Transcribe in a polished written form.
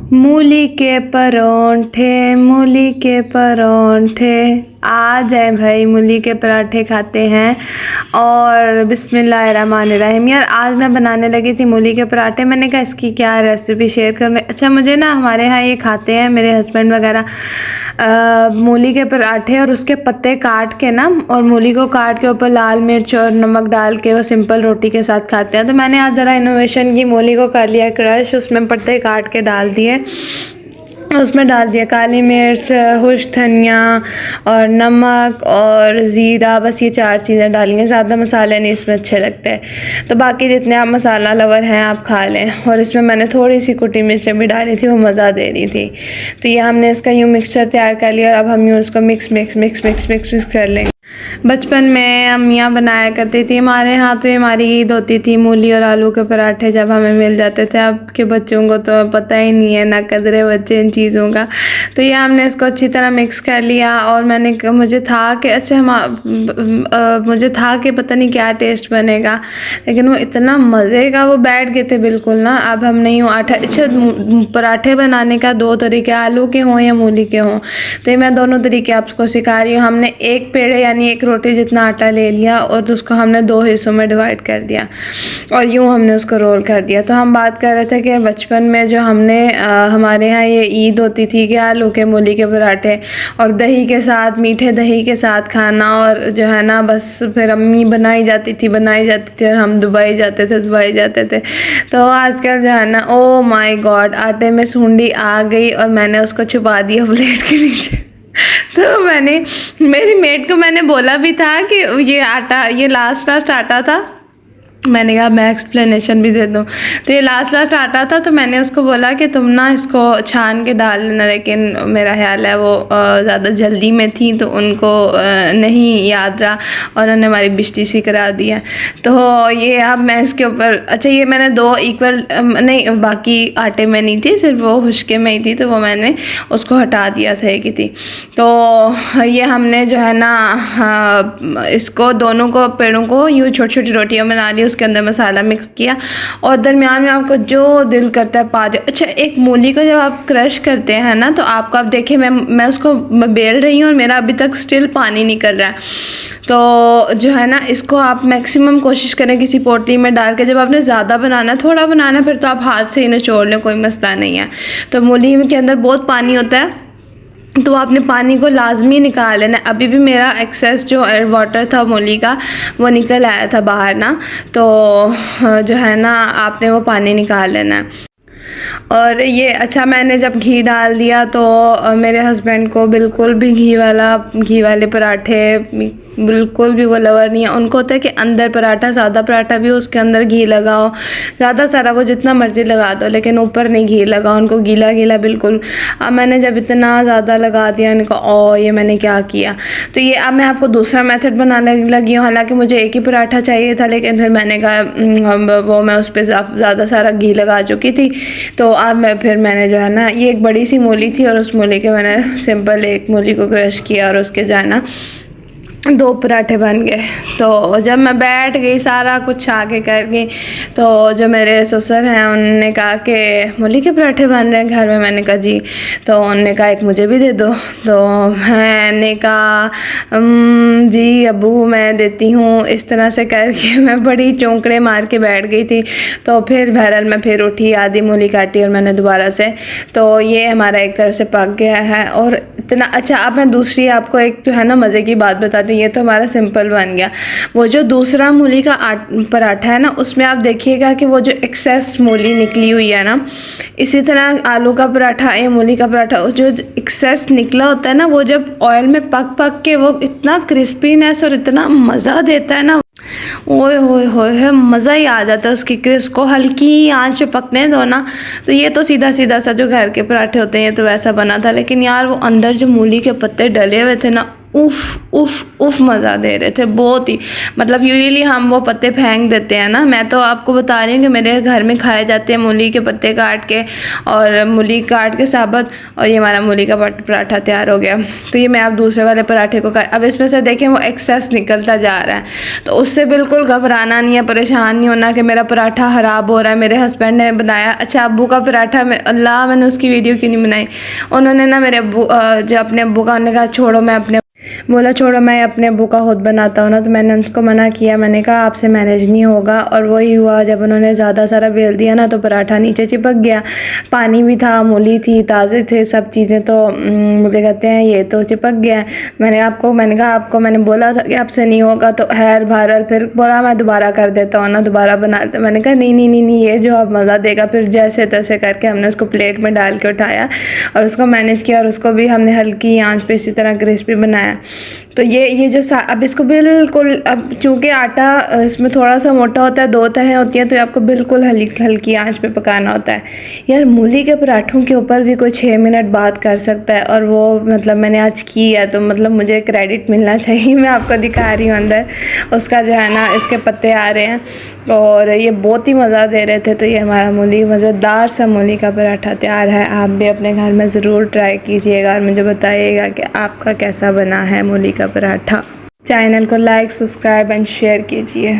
मूली के परोंठे, मूली के परोंठे। आ जाए भाई, मूली के पराठे खाते हैं। और बिस्मिल्लाहिर्रहमानिर्रहीम। यार आज मैं बनाने लगी थी मूली के पराठे। मैंने कहा इसकी क्या रेसिपी शेयर कर मैं। अच्छा मुझे ना हमारे यहाँ ये खाते हैं मेरे हस्बैंड वगैरह, मूली के पराठे और उसके पत्ते काट के ना, और मूली को काट के ऊपर लाल मिर्च और नमक डाल के वो सिंपल रोटी के साथ खाते हैं। तो मैंने आज ज़रा इनोवेशन की, मूली को कर लिया क्रश, उसमें पत्ते काट के डाल दिए, उसमें डाल दिया काली मिर्च, खुश्क धनिया और नमक और ज़ीरा। बस ये 4 चीज़ें डालेंगे, ज़्यादा मसाले नहीं इसमें अच्छे लगते हैं। तो बाकी जितने आप मसाला लवर हैं आप खा लें। और इसमें मैंने थोड़ी सी कुटी मिर्चें भी डाली थी, वो मज़ा दे रही थी। तो ये हमने इसका यूँ मिक्सचर तैयार कर लिया और अब हम यूँ उसको मिक्स कर लेंगे। बचपन में अम्मियाँ बनाया करती थी हमारे यहाँ, तो हमारी ईद होती थी मूली और आलू के पराठे जब हमें मिल जाते थे। अब के बच्चों को तो पता ही नहीं है, ना कदरे बच्चे इन चीज़ों का। तो ये हमने इसको अच्छी तरह मिक्स कर लिया और मुझे था कि अच्छा मुझे था कि पता नहीं क्या टेस्ट बनेगा, लेकिन वो इतना मज़े का वो बैठ गए थे बिल्कुल ना। अब हम नहीं हो आटा। अच्छा पराठे बनाने का 2 तरीके, आलू के हों या मूली के हों, तो ये मैं दोनों तरीके आपको सिखा रही हूँ। हमने एक पेड़े यानी एक रोटी जितना आटा ले लिया और उसको हमने 2 हिस्सों में डिवाइड कर दिया और यूँ हमने उसको रोल कर दिया। तो हम बात कर रहे थे कि बचपन में जो हमने हमारे यहाँ ये ईद होती थी कि आलू के मूली के पराठे और दही के साथ, मीठे दही के साथ खाना। और जो है ना बस फिर अम्मी बनाई जाती थी और हम दुबई जाते थे। तो आजकल जो है ना, ओ माय गॉड, आटे में सूंडी आ गई और मैंने उसको छुपा दिया प्लेट के नीचे। तो मेरी मेट को मैंने बोला भी था कि ये लास्ट आटा था। मैंने कहा मैं एक्सप्लेनेशन भी दे दूँ। तो ये लास्ट आटा था, तो मैंने उसको बोला कि तुम ना इसको छान के डाल लेना, लेकिन मेरा ख्याल है वो ज़्यादा जल्दी में थी तो उनको नहीं याद रहा और उन्होंने हमारी बिश्ती सी करा दिया। तो ये अब मैं इसके ऊपर, अच्छा ये मैंने 2 इक्वल नहीं, बाकी आटे में नहीं थी, सिर्फ वो खुशके में ही थी, तो वो मैंने उसको हटा दिया था एक ही थी। तो ये हमने जो है ना इसको दोनों को पेड़ों को यूँ छोटी छोटी रोटियाँ बना ली, उसके अंदर मसाला मिक्स किया और दरमियान में आपको जो दिल करता है पा दे। अच्छा एक मूली को जब आप क्रश करते हैं ना, तो आपको, आप देखिए मैं उसको बेल रही हूँ और मेरा अभी तक स्टिल पानी निकल रहा है। तो जो है ना इसको आप मैक्सिमम कोशिश करें किसी पोटली में डाल के, जब आपने ज़्यादा बनाना है, थोड़ा बनाना है, फिर तो आप हाथ से ही निचोड़ लें, कोई मसला नहीं है। तो मूली के अंदर बहुत पानी होता है, तो आपने पानी को लाजमी निकाल लेना। अभी भी मेरा एक्सेस जो वाटर था मूली का वो निकल आया था बाहर ना, तो जो है ना आपने वो पानी निकाल लेना है। और ये अच्छा मैंने जब घी डाल दिया तो मेरे हस्बैंड को बिल्कुल भी घी वाले पराठे बिल्कुल भी वो लवर नहीं है। उनको होता है कि अंदर पराठा, सादा पराठा भी हो, उसके अंदर घी लगाओ, ज़्यादा सारा वो जितना मर्ज़ी लगा दो, लेकिन ऊपर नहीं घी लगाओ। उनको गीला गीला बिल्कुल। अब मैंने जब इतना ज़्यादा लगा दिया, उनको ओ ये मैंने क्या किया। तो ये अब मैं आपको दूसरा मेथड बनाने लगी हूँ। हालांकि मुझे एक ही पराठा चाहिए था, लेकिन फिर मैंने कहा वो मैं उस पर ज़्यादा सारा घी लगा चुकी थी। तो अब मैंने जो है ना, ये एक बड़ी सी मूली थी और उस मूली के मैंने सिंपल एक मूली को क्रश किया और उसके जो है ना 2 पराठे बन गए। तो जब मैं बैठ गई सारा कुछ आके कर गई, तो जो मेरे ससुर हैं उन्होंने कहा कि मूली के पराठे बन रहे हैं घर में। मैंने कहा जी। तो उन्होंने कहा एक मुझे भी दे दो। तो मैंने कहा जी अबू मैं देती हूँ। इस तरह से करके मैं बड़ी चौंकड़े मार के बैठ गई थी। तो फिर बहरहाल मैं फिर उठी, आधी मूली काटी और मैंने दोबारा से। तो ये हमारा एक तरह से पक गया है और इतना अच्छा। अब मैं दूसरी आपको एक जो है ना मज़े की बात बताती हूँ। ये तो हमारा सिंपल बन गया। वो जो दूसरा मूली का पराठा है ना, उसमें आप देखिएगा कि वो जो एक्सेस मूली निकली हुई है ना, इसी तरह आलू का पराठा या मूली का पराठा जो एक्सेस निकला होता है ना, वो जब ऑयल में पक के वो इतना क्रिस्पीनेस और इतना मज़ा देता है ना, ओए होए होए मज़ा ही आ जाता है उसकी क्रिस्प को। हल्की आंच पे पकने दो ना, तो ये तो सीधा सा जो घर के पराठे होते हैं ये तो वैसा बना था, लेकिन यार वो अंदर जो मूली के पत्ते डले हुए थे ना, उफ उफ उफ मज़ा दे रहे थे बहुत ही। मतलब यूजुअली हम वो पत्ते फेंक देते हैं ना, मैं तो आपको बता रही हूँ कि मेरे घर में खाए जाते हैं मूली के पत्ते काट के, और मूली काट के साबुत। और ये हमारा मूली का पराठा तैयार हो गया। तो ये मैं अब दूसरे वाले पराठे को अब इसमें से देखें वो एक्सेस निकलता जा रहा है, तो उससे बिल्कुल घबराना नहीं है, परेशान नहीं होना कि मेरा पराठा ख़राब हो रहा है। मेरे हस्बैंड ने बनाया, अच्छा अब्बू का पराठा, अल्लाह मैंने उसकी वीडियो क्यों नहीं बनाई। उन्होंने ना मेरे अब्बू जो अपने अब्बू का, उन्होंने कहा छोड़ो, बोला छोड़ो मैं अपने अब्बू का खुद बनाता हूँ ना। तो मैंने उनको मना किया, मैंने कहा आपसे मैनेज नहीं होगा। और वही हुआ, जब उन्होंने ज़्यादा सारा बेल दिया ना तो पराठा नीचे चिपक गया। पानी भी था, मूली थी, ताज़े थे सब चीज़ें, तो मुझे कहते हैं ये तो चिपक गया है। मैंने कहा आपको मैंने बोला था कि आपसे नहीं होगा। तो खैर बहरहाल फिर बोला मैं दोबारा कर देता हूँ ना, दोबारा बनाते। मैंने कहा नहीं ये जो अब मज़ा देगा। फिर जैसे तैसे करके हमने उसको प्लेट में डाल के उठाया और उसको मैनेज किया, और उसको भी हमने हल्की आंच पे इसी तरह क्रिस्पी बनाया। तो ये जो अब इसको बिल्कुल, अब चूँकि आटा इसमें थोड़ा सा मोटा होता है, 2 तहें होती हैं, तो आपको बिल्कुल हल्की आंच पे पकाना होता है। यार मूली के पराठों के ऊपर भी कोई 6 मिनट बात कर सकता है, और वो मतलब मैंने आज की है, तो मतलब मुझे क्रेडिट मिलना चाहिए। मैं आपको दिखा रही हूँ अंदर उसका जो है ना, इसके पत्ते आ रहे हैं, और ये बहुत ही मज़ा दे रहे थे। तो ये हमारा मज़ेदार सा मूली का पराठा तैयार है। आप भी अपने घर में ज़रूर ट्राई कीजिएगा और मुझे बताइएगा कि आपका कैसा बना है मूली का पराठा। चैनल को लाइक, सब्सक्राइब एंड शेयर कीजिए।